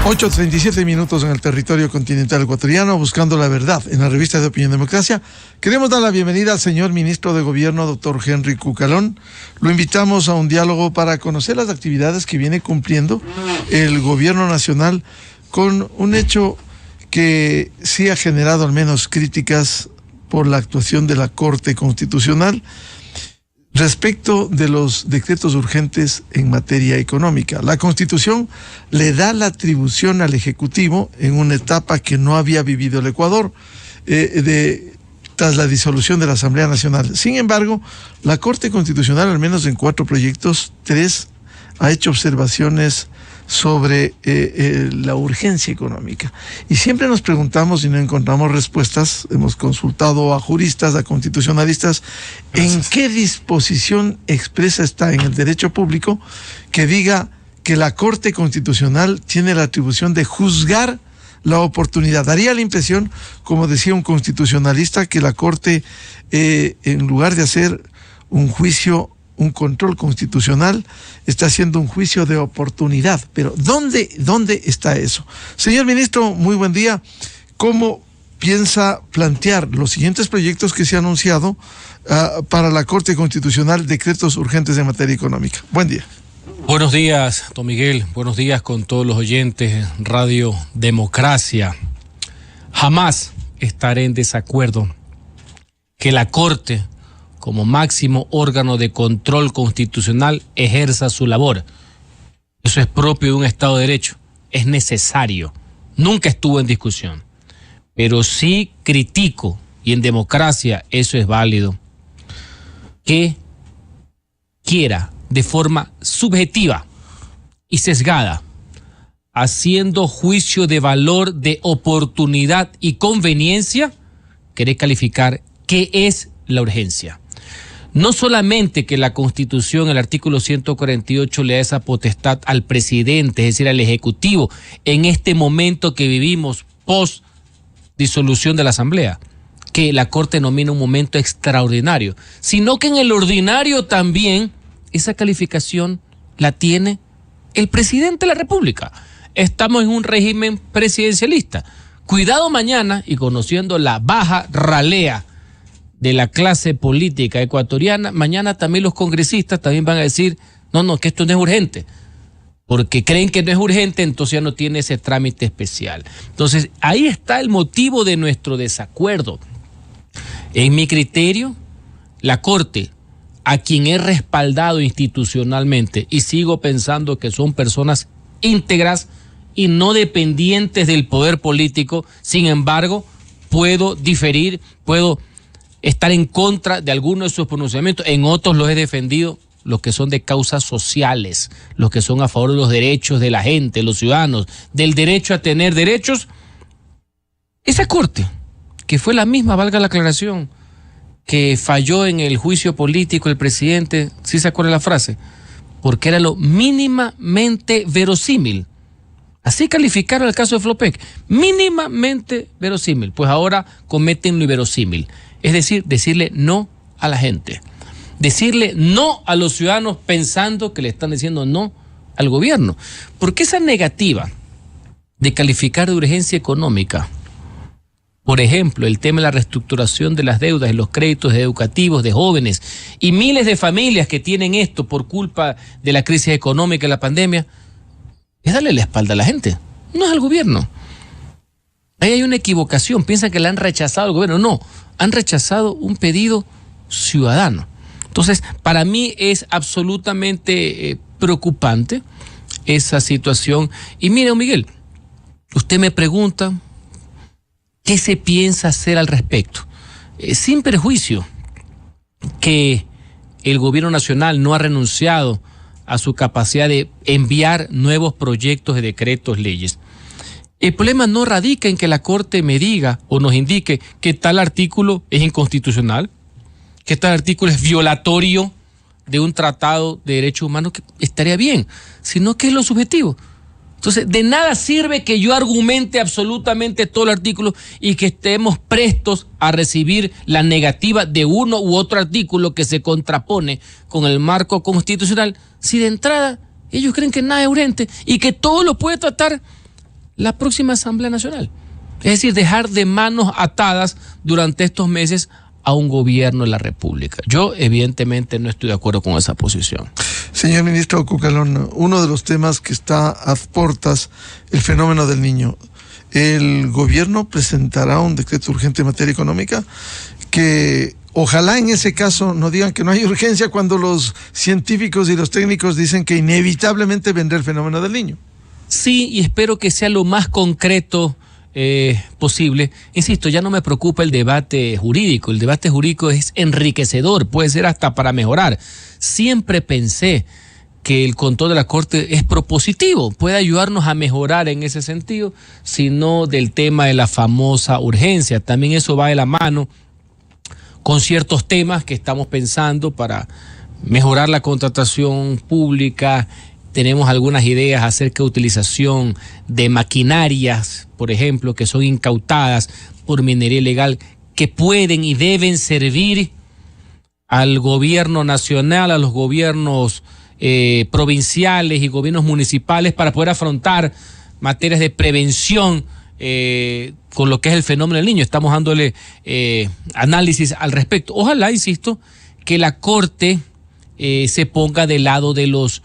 8:37 en el territorio continental ecuatoriano, buscando la verdad en la revista de Opinión Democracia. Queremos dar la bienvenida al señor ministro de Gobierno, doctor Henry Cucalón. Lo invitamos a un diálogo para conocer las actividades que viene cumpliendo el gobierno nacional con un hecho que sí ha generado al menos críticas por la actuación de la Corte Constitucional respecto de los decretos urgentes en materia económica. La Constitución le da la atribución al Ejecutivo en una etapa que no había vivido el Ecuador tras la disolución de la Asamblea Nacional. Sin embargo, la Corte Constitucional, al menos en 4 proyectos, 3 ha hecho observaciones sobre la urgencia económica. Y siempre nos preguntamos y no encontramos respuestas. Hemos consultado a juristas, a constitucionalistas. Gracias. ¿En qué disposición expresa está en el derecho público que diga que la Corte Constitucional tiene la atribución de juzgar la oportunidad? Daría la impresión, como decía un constitucionalista, que la Corte, en lugar de hacer un juicio, un control constitucional, está haciendo un juicio de oportunidad. Pero ¿dónde está eso? Señor ministro, muy buen día. ¿Cómo piensa plantear los siguientes proyectos que se han anunciado para la Corte Constitucional, decretos urgentes en materia económica? Buen día. Buenos días, don Miguel. Buenos días con todos los oyentes de Radio Democracia. Jamás estaré en desacuerdo que la Corte, como máximo órgano de control constitucional, ejerza su labor. Eso es propio de un Estado de Derecho. Es necesario. Nunca estuvo en discusión. Pero sí critico, y en democracia eso es válido, que quiera de forma subjetiva y sesgada, haciendo juicio de valor, de oportunidad y conveniencia, querer calificar qué es la urgencia. No solamente que la Constitución, el artículo 148, le da esa potestad al presidente, es decir, al Ejecutivo, en este momento que vivimos post disolución de la Asamblea, que la Corte nomina un momento extraordinario, sino que en el ordinario también esa calificación la tiene el presidente de la República. Estamos en un régimen presidencialista. Cuidado mañana, y conociendo la baja ralea de la clase política ecuatoriana, mañana también los congresistas también van a decir, no, que esto no es urgente, porque creen que no es urgente, entonces ya no tiene ese trámite especial. Entonces, ahí está el motivo de nuestro desacuerdo. En mi criterio, la Corte, a quien he respaldado institucionalmente, y sigo pensando que son personas íntegras y no dependientes del poder político, sin embargo, puedo diferir, puedo estar en contra de algunos de sus pronunciamientos, en otros los he defendido, los que son de causas sociales, los que son a favor de los derechos de la gente, los ciudadanos, del derecho a tener derechos. Esa Corte, que fue la misma, valga la aclaración, que falló en el juicio político el presidente, ¿sí se acuerda la frase? Porque era lo mínimamente verosímil. Así calificaron el caso de Flopec, mínimamente verosímil. Pues ahora cometen lo inverosímil. Es decir, decirle no a la gente, decirle no a los ciudadanos pensando que le están diciendo no al gobierno. Porque esa negativa de calificar de urgencia económica, por ejemplo, el tema de la reestructuración de las deudas y los créditos educativos de jóvenes y miles de familias que tienen esto por culpa de la crisis económica y la pandemia, es darle la espalda a la gente, no es al gobierno. Ahí hay una equivocación, piensan que le han rechazado al gobierno, no, han rechazado un pedido ciudadano. Entonces, para mí es absolutamente preocupante esa situación. Y mire, Miguel, usted me pregunta qué se piensa hacer al respecto. Sin perjuicio que el gobierno nacional no ha renunciado a su capacidad de enviar nuevos proyectos de decretos, leyes. El problema no radica en que la Corte me diga o nos indique que tal artículo es inconstitucional, que tal artículo es violatorio de un tratado de derechos humanos, que estaría bien, sino que es lo subjetivo. Entonces, de nada sirve que yo argumente absolutamente todo el artículo y que estemos prestos a recibir la negativa de uno u otro artículo que se contrapone con el marco constitucional, si de entrada ellos creen que nada es urgente y que todo lo puede tratar la próxima Asamblea Nacional. Es decir, dejar de manos atadas durante estos meses a un gobierno de la República. Yo, evidentemente, no estoy de acuerdo con esa posición. Señor ministro Cucalón, uno de los temas que está a portas, el fenómeno del Niño. El gobierno presentará un decreto urgente en materia económica que ojalá en ese caso no digan que no hay urgencia cuando los científicos y los técnicos dicen que inevitablemente vendrá el fenómeno del Niño. Sí, y espero que sea lo más concreto posible. Insisto, ya no me preocupa el debate jurídico. El debate jurídico es enriquecedor, puede ser hasta para mejorar. Siempre pensé que el control de la Corte es propositivo, puede ayudarnos a mejorar en ese sentido, sino del tema de la famosa urgencia. También eso va de la mano con ciertos temas que estamos pensando para mejorar la contratación pública. Tenemos algunas ideas acerca de utilización de maquinarias, por ejemplo, que son incautadas por minería ilegal, que pueden y deben servir al gobierno nacional, a los gobiernos provinciales y gobiernos municipales para poder afrontar materias de prevención con lo que es el fenómeno del Niño. Estamos dándole análisis al respecto. Ojalá, insisto, que la Corte se ponga del lado de los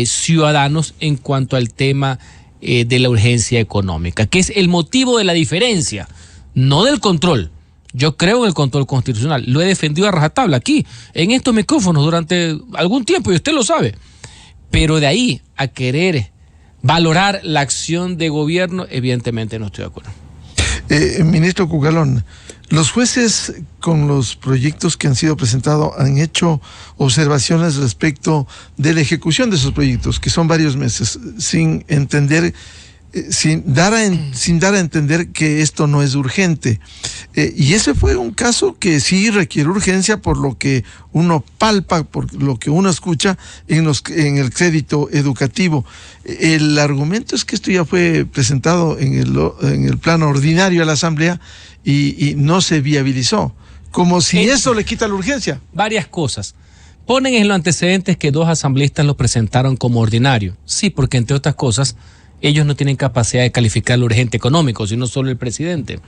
ciudadanos en cuanto al tema de la urgencia económica, que es el motivo de la diferencia, no del control. Yo creo en el control constitucional, lo he defendido a rajatabla aquí, en estos micrófonos durante algún tiempo, y usted lo sabe, pero de ahí a querer valorar la acción de gobierno, evidentemente no estoy de acuerdo. Ministro Cucalón, los jueces con los proyectos que han sido presentados han hecho observaciones respecto de la ejecución de esos proyectos, que son varios meses, sin entender, sin dar a entender que esto no es urgente. Y ese fue un caso que sí requiere urgencia por lo que uno palpa, por lo que uno escucha en el crédito educativo. El argumento es que esto ya fue presentado en el plano ordinario a la Asamblea y no se viabilizó, como si eso le quita la urgencia. Varias cosas. Ponen en los antecedentes que 2 asambleístas lo presentaron como ordinario. Sí, porque entre otras cosas, ellos no tienen capacidad de calificar lo urgente económico, sino solo el presidente.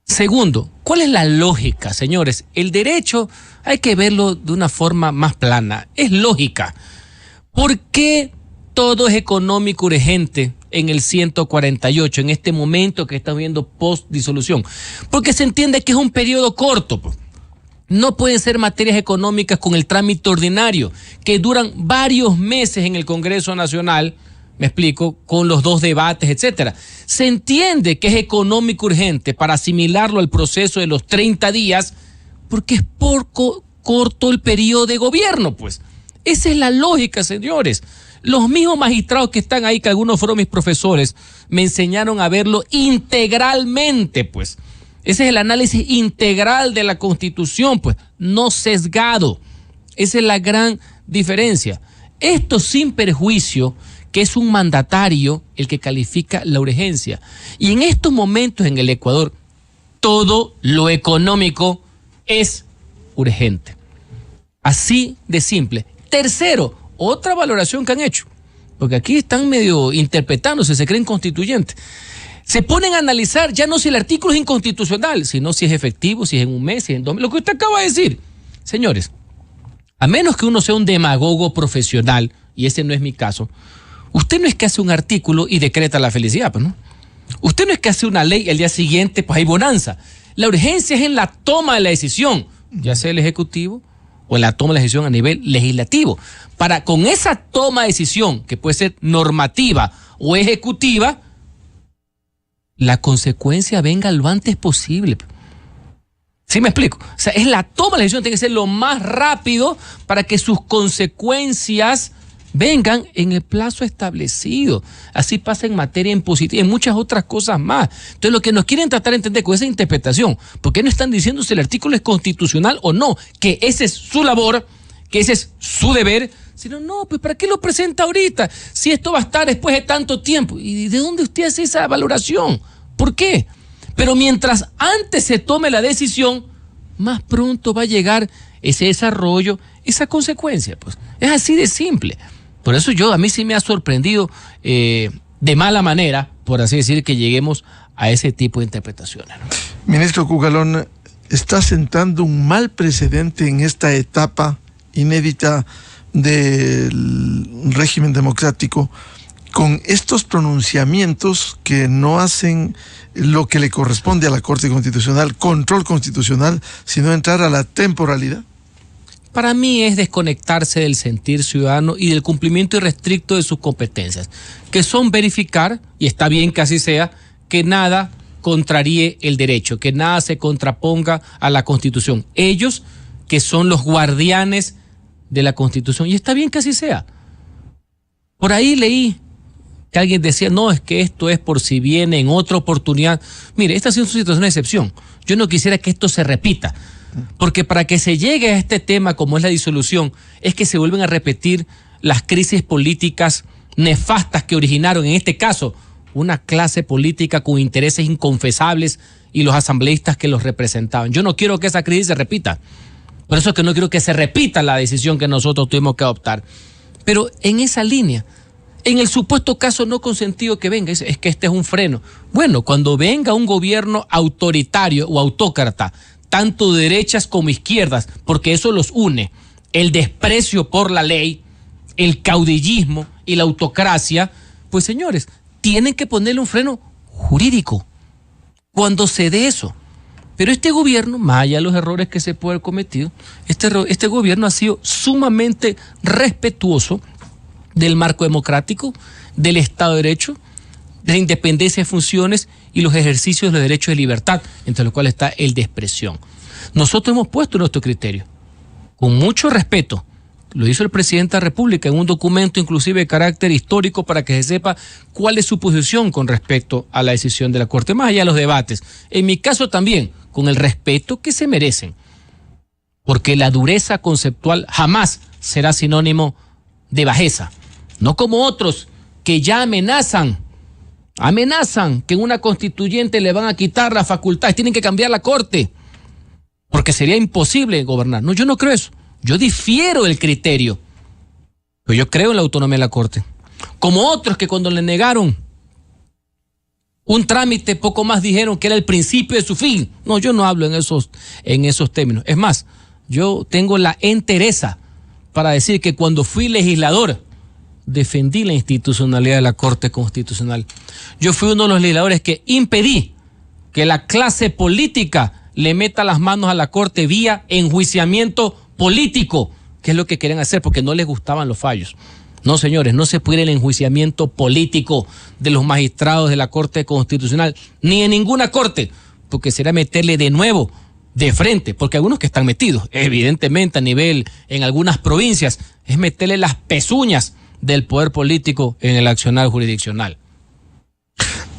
Segundo, ¿cuál es la lógica, señores? El derecho hay que verlo de una forma más plana. Es lógica. ¿Por qué todo es económico urgente en el 148, en este momento que estamos viendo post-disolución? Porque se entiende que es un periodo corto. No pueden ser materias económicas con el trámite ordinario, que duran varios meses en el Congreso Nacional, me explico, con los 2 debates, etcétera. Se entiende que es económico urgente para asimilarlo al proceso de los 30 días, porque es poco corto el periodo de gobierno, pues. Esa es la lógica, señores. Los mismos magistrados que están ahí, que algunos fueron mis profesores, me enseñaron a verlo integralmente, pues. Ese es el análisis integral de la Constitución, pues, no sesgado. Esa es la gran diferencia. Esto sin perjuicio que es un mandatario el que califica la urgencia. Y en estos momentos en el Ecuador, todo lo económico es urgente. Así de simple. Tercero, otra valoración que han hecho, porque aquí están medio interpretándose, se creen constituyentes. Se ponen a analizar ya no si el artículo es inconstitucional, sino si es efectivo, si es en un mes, si es en 2 meses. Lo que usted acaba de decir. Señores, a menos que uno sea un demagogo profesional, y ese no es mi caso, usted no es que hace un artículo y decreta la felicidad, pues, ¿no? Usted no es que hace una ley y al día siguiente pues hay bonanza. La urgencia es en la toma de la decisión, ya sea el Ejecutivo o en la toma de la decisión a nivel legislativo. Para con esa toma de decisión, que puede ser normativa o ejecutiva, la consecuencia venga lo antes posible. ¿Sí me explico? O sea, es la toma de la decisión, tiene que ser lo más rápido para que sus consecuencias vengan en el plazo establecido. Así pasa en materia impositiva y en muchas otras cosas más. Entonces, lo que nos quieren tratar de entender con esa interpretación, ¿por qué no están diciendo si el artículo es constitucional o no? Que ese es su labor, que ese es su deber. Sino, no, pues ¿para qué lo presenta ahorita? Si esto va a estar después de tanto tiempo. ¿Y de dónde usted hace esa valoración? ¿Por qué? Pero mientras antes se tome la decisión, más pronto va a llegar ese desarrollo, esa consecuencia. Pues es así de simple. Por eso a mí sí me ha sorprendido de mala manera, por así decir, que lleguemos a ese tipo de interpretaciones, ¿no? Ministro Cucalón, está sentando un mal precedente en esta etapa inédita del régimen democrático con estos pronunciamientos que no hacen lo que le corresponde a la Corte Constitucional, control constitucional, sino entrar a la temporalidad. Para mí es desconectarse del sentir ciudadano y del cumplimiento irrestricto de sus competencias, que son verificar, y está bien que así sea, que nada contraríe el derecho, que nada se contraponga a la Constitución. Ellos, que son los guardianes de la Constitución, y está bien que así sea. Por ahí leí que alguien decía, no, es que esto es por si viene en otra oportunidad. Mire, esta ha sido una situación de excepción. Yo no quisiera que esto se repita, porque para que se llegue a este tema como es la disolución, es que se vuelven a repetir las crisis políticas nefastas que originaron, en este caso, una clase política con intereses inconfesables y los asambleístas que los representaban. Yo no quiero que esa crisis se repita. Por eso es que no quiero que se repita la decisión que nosotros tuvimos que adoptar. Pero en esa línea, en el supuesto caso no consentido que venga, es que este es un freno. Bueno, cuando venga un gobierno autoritario o autócrata, tanto derechas como izquierdas, porque eso los une, el desprecio por la ley, el caudillismo y la autocracia, pues señores, tienen que ponerle un freno jurídico cuando se dé eso. Pero este gobierno, más allá de los errores que se puede haber cometido, este gobierno ha sido sumamente respetuoso del marco democrático, del Estado de Derecho, de la independencia de funciones y los ejercicios de los derechos de libertad, entre los cuales está el de expresión. Nosotros hemos puesto nuestro criterio, con mucho respeto. Lo hizo el presidente de la República en un documento inclusive de carácter histórico para que se sepa cuál es su posición con respecto a la decisión de la Corte, más allá de los debates. En mi caso también, con el respeto que se merecen, porque la dureza conceptual jamás será sinónimo de bajeza, no como otros que ya amenazan que en una constituyente le van a quitar las facultades, tienen que cambiar la Corte, porque sería imposible gobernar. No, yo no creo eso. Yo difiero del criterio, pero yo creo en la autonomía de la Corte. Como otros que cuando le negaron un trámite, poco más dijeron que era el principio de su fin. No, yo no hablo en esos términos. Es más, yo tengo la entereza para decir que cuando fui legislador, defendí la institucionalidad de la Corte Constitucional. Yo fui uno de los legisladores que impedí que la clase política le meta las manos a la Corte vía enjuiciamiento político, que es lo que querían hacer porque no les gustaban los fallos. No, señores, no se puede el enjuiciamiento político de los magistrados de la Corte Constitucional, ni en ninguna corte, porque será meterle de nuevo de frente, porque algunos que están metidos, evidentemente a nivel, en algunas provincias, es meterle las pezuñas del poder político en el accionar jurisdiccional.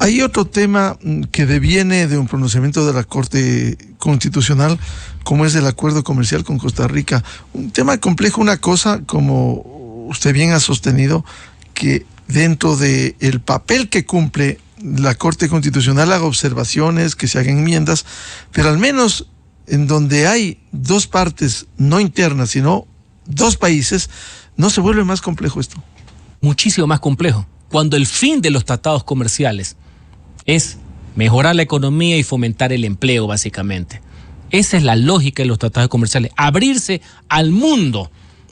Hay otro tema que deviene de un pronunciamiento de la Corte Constitucional, como es el acuerdo comercial con Costa Rica. Un tema complejo, una cosa, como usted bien ha sostenido, que dentro del papel que cumple la Corte Constitucional haga observaciones, que se hagan enmiendas, pero al menos en donde hay dos partes no internas, sino dos países, ¿no se vuelve más complejo esto? Muchísimo más complejo. Cuando el fin de los tratados comerciales es mejorar la economía y fomentar el empleo, básicamente. Esa es la lógica de los tratados comerciales, abrirse al mundo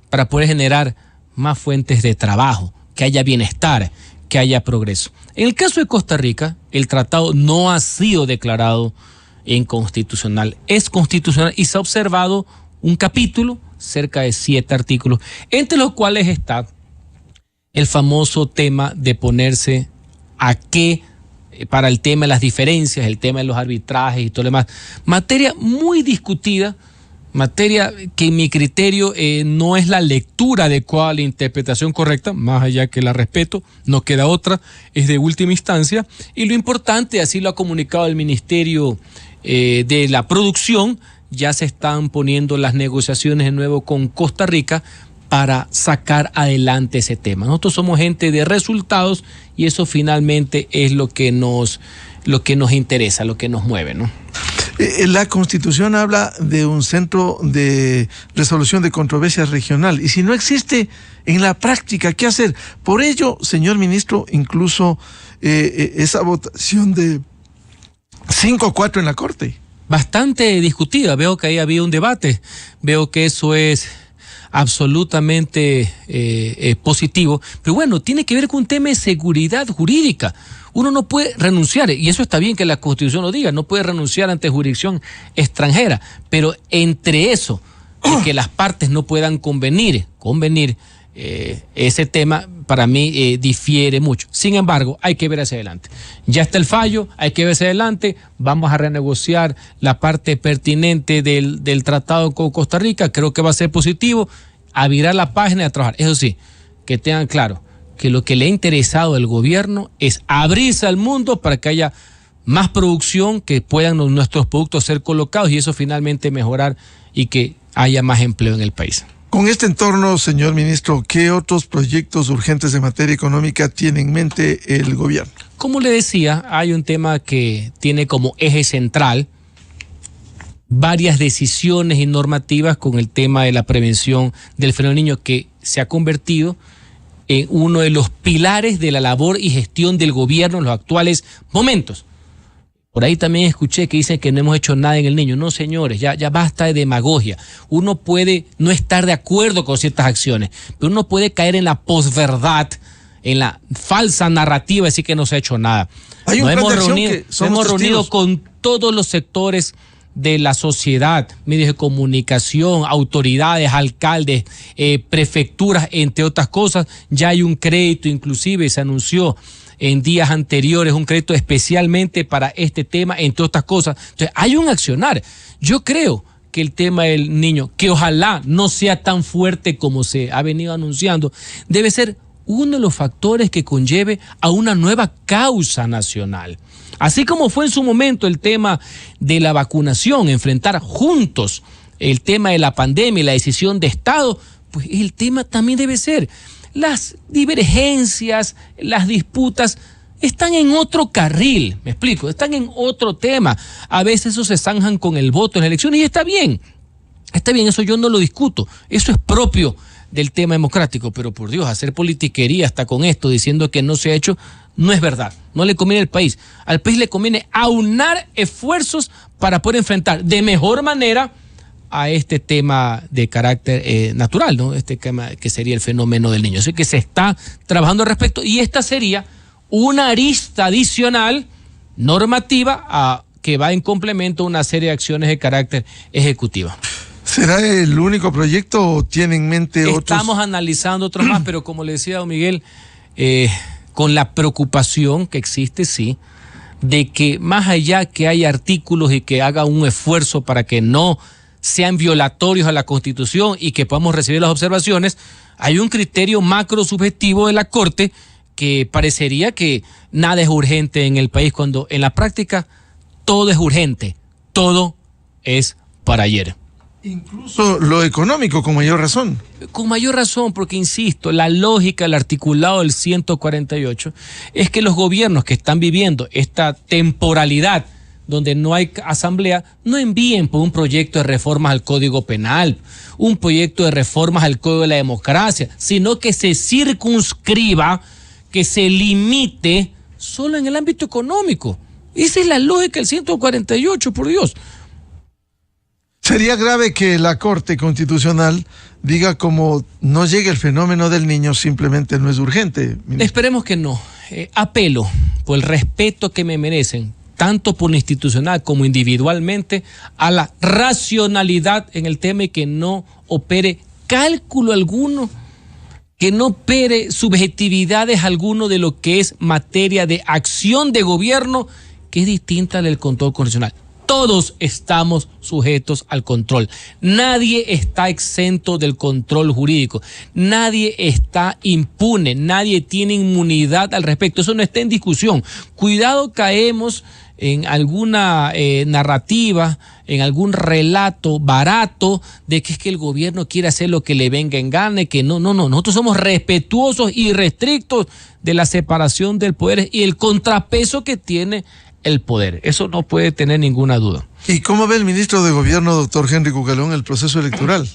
para poder generar más fuentes de trabajo, que haya bienestar, que haya progreso. En el caso de Costa Rica, el tratado no ha sido declarado inconstitucional, es constitucional y se ha observado un capítulo, cerca de 7 artículos, entre los cuales está el famoso tema de ponerse a qué para el tema de las diferencias, el tema de los arbitrajes y todo lo demás. Materia muy discutida, materia que en mi criterio no es la lectura adecuada, la interpretación correcta, más allá que la respeto, no queda otra, es de última instancia. Y lo importante, así lo ha comunicado el Ministerio de la Producción, ya se están poniendo las negociaciones de nuevo con Costa Rica para sacar adelante ese tema. Nosotros somos gente de resultados y eso finalmente es lo que nos interesa, lo que nos mueve, ¿no? La Constitución habla de un centro de resolución de controversias regional, y si no existe en la práctica, ¿qué hacer? Por ello, señor ministro, incluso esa votación de 5-4 en la Corte. Bastante discutida, veo que ahí había un debate, veo que eso es absolutamente positivo, pero bueno, tiene que ver con un tema de seguridad jurídica. Uno no puede renunciar, y eso está bien que la Constitución lo diga, no puede renunciar ante jurisdicción extranjera, pero entre eso y que las partes no puedan convenir, ese tema para mí difiere mucho. Sin embargo, hay que ver hacia adelante. Ya está el fallo, hay que ver hacia adelante. Vamos a renegociar la parte pertinente del tratado con Costa Rica. Creo que va a ser positivo. A virar la página y a trabajar. Eso sí, que tengan claro que lo que le ha interesado al gobierno es abrirse al mundo para que haya más producción, que puedan nuestros productos ser colocados y eso finalmente mejorar y que haya más empleo en el país. Con este entorno, señor ministro, ¿qué otros proyectos urgentes de materia económica tiene en mente el gobierno? Como le decía, hay un tema que tiene como eje central varias decisiones y normativas con el tema de la prevención del fenómeno del niño, que se ha convertido en uno de los pilares de la labor y gestión del gobierno en los actuales momentos. Por ahí también escuché que dicen que no hemos hecho nada en el niño. No, señores, ya basta de demagogia. Uno puede no estar de acuerdo con ciertas acciones, pero uno puede caer en la posverdad, en la falsa narrativa, decir que no se ha hecho nada. Nos hemos reunido con todos los sectores de la sociedad, medios de comunicación, autoridades, alcaldes, prefecturas, entre otras cosas. Ya hay un crédito, inclusive se anunció en días anteriores, un crédito especialmente para este tema, entre otras cosas. Entonces, hay un accionar. Yo creo que el tema del niño, que ojalá no sea tan fuerte como se ha venido anunciando, debe ser uno de los factores que conlleve a una nueva causa nacional. Así como fue en su momento el tema de la vacunación, enfrentar juntos el tema de la pandemia y la decisión de Estado, pues el tema también debe ser. Las divergencias, las disputas están en otro carril, me explico, están en otro tema. A veces eso se zanjan con el voto en las elecciones y está bien, eso yo no lo discuto, eso es propio del tema democrático, pero por Dios, hacer politiquería hasta con esto, diciendo que no se ha hecho, no es verdad, no le conviene al país le conviene aunar esfuerzos para poder enfrentar de mejor manera a este tema de carácter natural, ¿no? Este tema que sería el fenómeno del niño. Así que se está trabajando al respecto y esta sería una arista adicional normativa que va en complemento a una serie de acciones de carácter ejecutiva. ¿Será el único proyecto o tiene en mente otros? Estamos analizando otros más, pero como le decía don Miguel, con la preocupación que existe, sí, de que más allá que haya artículos y que haga un esfuerzo para que no sean violatorios a la Constitución y que podamos recibir las observaciones, hay un criterio macro subjetivo de la Corte que parecería que nada es urgente en el país, cuando en la práctica todo es urgente, todo es para ayer. Incluso lo económico, con mayor razón. Con mayor razón, porque insisto, la lógica, el articulado del 148 es que los gobiernos que están viviendo esta temporalidad donde no hay asamblea, no envíen por un proyecto de reformas al Código Penal, un proyecto de reformas al Código de la Democracia, sino que se circunscriba, que se limite solo en el ámbito económico. Esa es la lógica del 148, por Dios. Sería grave que la Corte Constitucional diga como no llegue el fenómeno del niño, simplemente no es urgente. Ministro. Esperemos que no. Apelo por el respeto que me merecen, tanto por lo institucional como individualmente, a la racionalidad en el tema y que no opere cálculo alguno, que no opere subjetividades alguno de lo que es materia de acción de gobierno, que es distinta del control constitucional. Todos estamos sujetos al control. Nadie está exento del control jurídico. Nadie está impune. Nadie tiene inmunidad al respecto. Eso no está en discusión. Cuidado, caemos en alguna narrativa, en algún relato barato de que es que el gobierno quiere hacer lo que le venga en gana, que no. Nosotros somos respetuosos y restrictos de la separación del poder y el contrapeso que tiene el poder. Eso no puede tener ninguna duda. ¿Y cómo ve el ministro de Gobierno, doctor Henry Cucalón, el proceso electoral?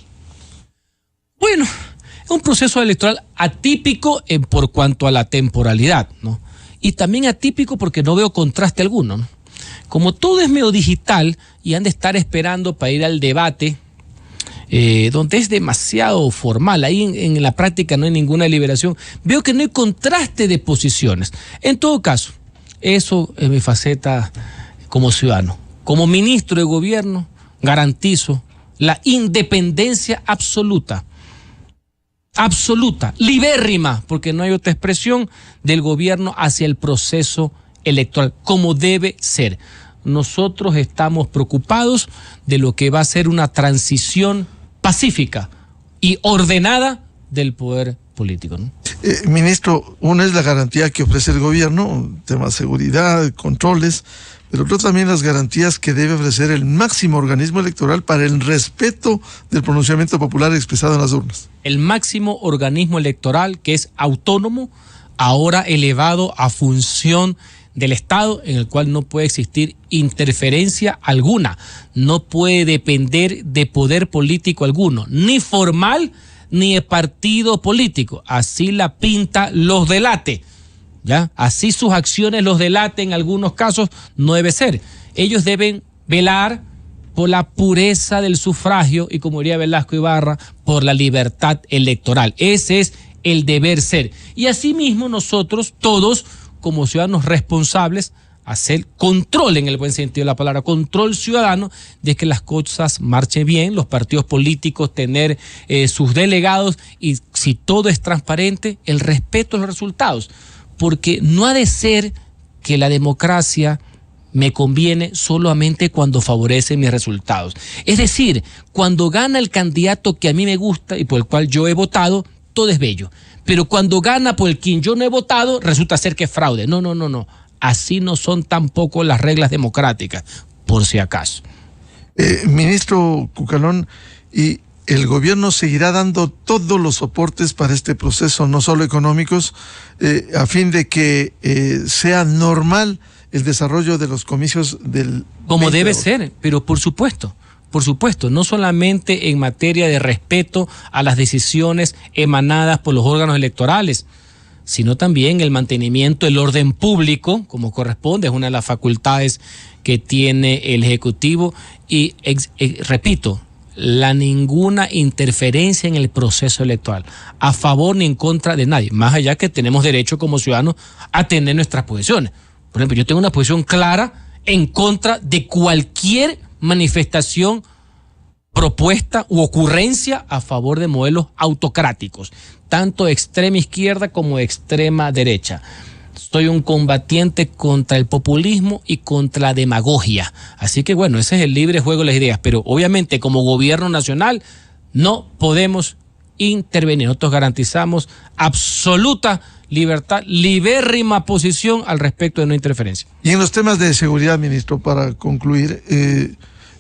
Bueno, es un proceso electoral atípico por cuanto a la temporalidad, ¿no? Y también atípico porque no veo contraste alguno, ¿no? Como todo es medio digital y han de estar esperando para ir al debate, donde es demasiado formal, ahí en la práctica no hay ninguna liberación, veo que no hay contraste de posiciones. En todo caso, eso es mi faceta como ciudadano. Como ministro de gobierno, garantizo la independencia absoluta, libérrima, porque no hay otra expresión, del gobierno hacia el proceso electoral, como debe ser. Nosotros estamos preocupados de lo que va a ser una transición pacífica y ordenada del poder político, ¿no? Ministro, una es la garantía que ofrece el gobierno, temas de seguridad, controles, pero otro también las garantías que debe ofrecer el máximo organismo electoral para el respeto del pronunciamiento popular expresado en las urnas. El máximo organismo electoral, que es autónomo, ahora elevado a función del Estado, en el cual no puede existir interferencia alguna, no puede depender de poder político alguno, ni formal ni de partido político. Así la pinta los delate, ¿ya? Así sus acciones los delate en algunos casos, no debe ser. Ellos deben velar por la pureza del sufragio y, como diría Velasco Ibarra, por la libertad electoral. Ese es el deber ser. Y asimismo nosotros todos, como ciudadanos responsables, hacer control, en el buen sentido de la palabra, control ciudadano de que las cosas marchen bien, los partidos políticos tener sus delegados, y si todo es transparente, el respeto a los resultados, porque no ha de ser que la democracia me conviene solamente cuando favorece mis resultados. Es decir, cuando gana el candidato que a mí me gusta y por el cual yo he votado, todo es bello. Pero cuando gana por el quien yo no he votado, resulta ser que es fraude. No. Así no son tampoco las reglas democráticas, por si acaso. Ministro Cucalón, ¿y el gobierno seguirá dando todos los soportes para este proceso, no solo económicos, a fin de que sea normal el desarrollo de los comicios del... Como debe ser, pero por supuesto, no solamente en materia de respeto a las decisiones emanadas por los órganos electorales, sino también el mantenimiento del orden público, como corresponde, es una de las facultades que tiene el Ejecutivo, y repito, ninguna interferencia en el proceso electoral, a favor ni en contra de nadie, más allá que tenemos derecho como ciudadanos a tener nuestras posiciones. Por ejemplo, yo tengo una posición clara en contra de cualquier manifestación, propuesta u ocurrencia a favor de modelos autocráticos, tanto de extrema izquierda como de extrema derecha. Soy un combatiente contra el populismo y contra la demagogia. Así que bueno, ese es el libre juego de las ideas, pero obviamente como gobierno nacional no podemos intervenir. Nosotros garantizamos absoluta libertad, libérrima posición al respecto de no interferencia. Y en los temas de seguridad, ministro, para concluir,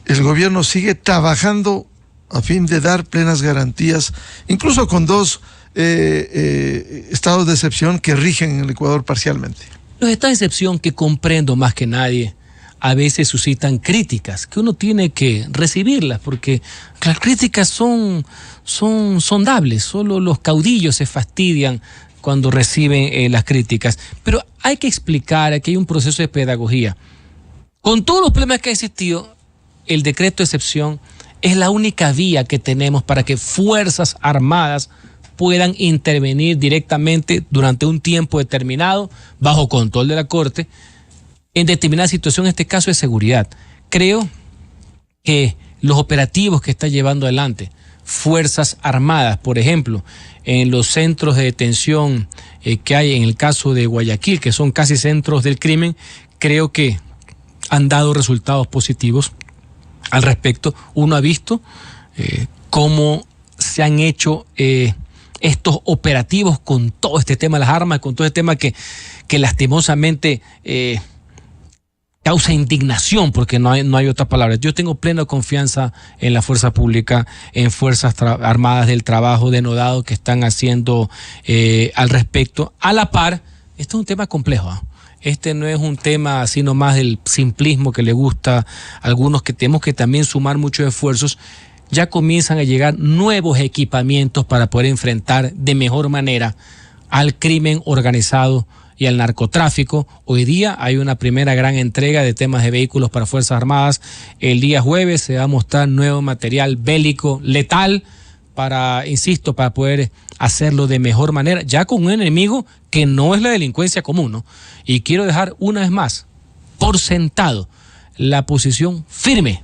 el gobierno sigue trabajando a fin de dar plenas garantías, incluso con dos estados de excepción que rigen en el Ecuador parcialmente. Los estados de excepción, que comprendo más que nadie, a veces suscitan críticas, que uno tiene que recibirlas, porque las críticas son dables, solo los caudillos se fastidian cuando reciben las críticas. Pero hay que explicar que hay un proceso de pedagogía. Con todos los problemas que ha existido, el decreto de excepción es la única vía que tenemos para que Fuerzas Armadas puedan intervenir directamente durante un tiempo determinado, bajo control de la Corte, en determinada situación, en este caso de seguridad. Creo que los operativos que está llevando adelante Fuerzas Armadas, por ejemplo, en los centros de detención que hay en el caso de Guayaquil, que son casi centros del crimen, creo que han dado resultados positivos al respecto. Uno ha visto cómo se han hecho estos operativos con todo este tema de las armas, con todo este tema que lastimosamente causa indignación, porque no hay otra palabra. Yo tengo plena confianza en la fuerza pública, en Fuerzas Armadas, del trabajo denodado que están haciendo al respecto. A la par, esto es un tema complejo, este no es un tema así nomás del simplismo que le gusta a algunos, que tenemos que también sumar muchos esfuerzos. Ya comienzan a llegar nuevos equipamientos para poder enfrentar de mejor manera al crimen organizado y al narcotráfico. Hoy día hay una primera gran entrega de temas de vehículos para Fuerzas Armadas. El día jueves se va a mostrar nuevo material bélico letal para, insisto, para poder hacerlo de mejor manera, ya con un enemigo que no es la delincuencia común, ¿no? Y quiero dejar una vez más por sentado la posición firme,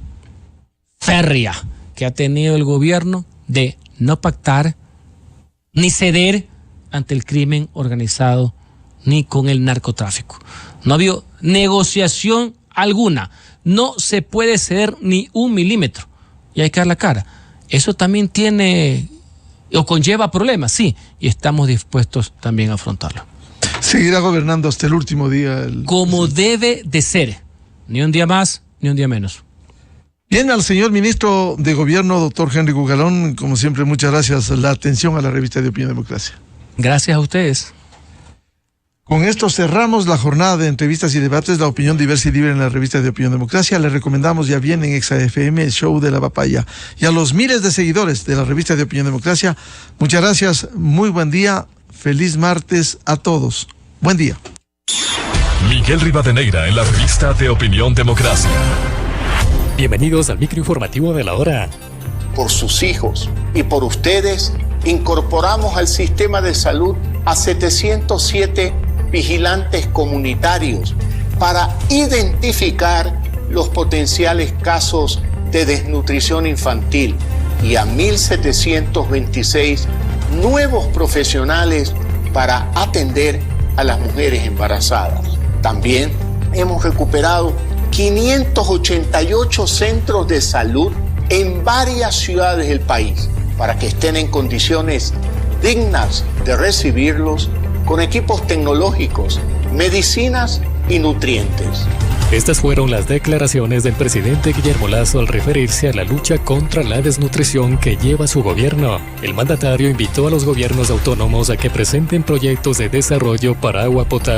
férrea, que ha tenido el gobierno de no pactar ni ceder ante el crimen organizado ni con el narcotráfico. No ha habido negociación alguna. No se puede ceder ni un milímetro y hay que dar la cara. Eso también tiene o conlleva problemas, sí, y estamos dispuestos también a afrontarlo. Seguirá gobernando hasta el último día. Como debe de ser. Ni un día más, ni un día menos. Bien, al señor ministro de Gobierno, doctor Henry Gugalón, como siempre, muchas gracias. La atención a la revista de Opinión Democracia. Gracias a ustedes. Con esto cerramos la jornada de entrevistas y debates, la opinión diversa y libre en la revista de Opinión Democracia. Les recomendamos ya bien en ExaFM el show de la papaya. Y a los miles de seguidores de la revista de Opinión Democracia, muchas gracias, muy buen día, feliz martes a todos. Buen día. Miguel Rivadeneira en la revista de Opinión Democracia. Bienvenidos al microinformativo de la hora. Por sus hijos y por ustedes, incorporamos al sistema de salud a 707 vigilantes comunitarios para identificar los potenciales casos de desnutrición infantil y a 1.726 nuevos profesionales para atender a las mujeres embarazadas. También hemos recuperado 588 centros de salud en varias ciudades del país para que estén en condiciones dignas de recibirlos con equipos tecnológicos, medicinas y nutrientes. Estas fueron las declaraciones del presidente Guillermo Lasso al referirse a la lucha contra la desnutrición que lleva su gobierno. El mandatario invitó a los gobiernos autónomos a que presenten proyectos de desarrollo para agua potable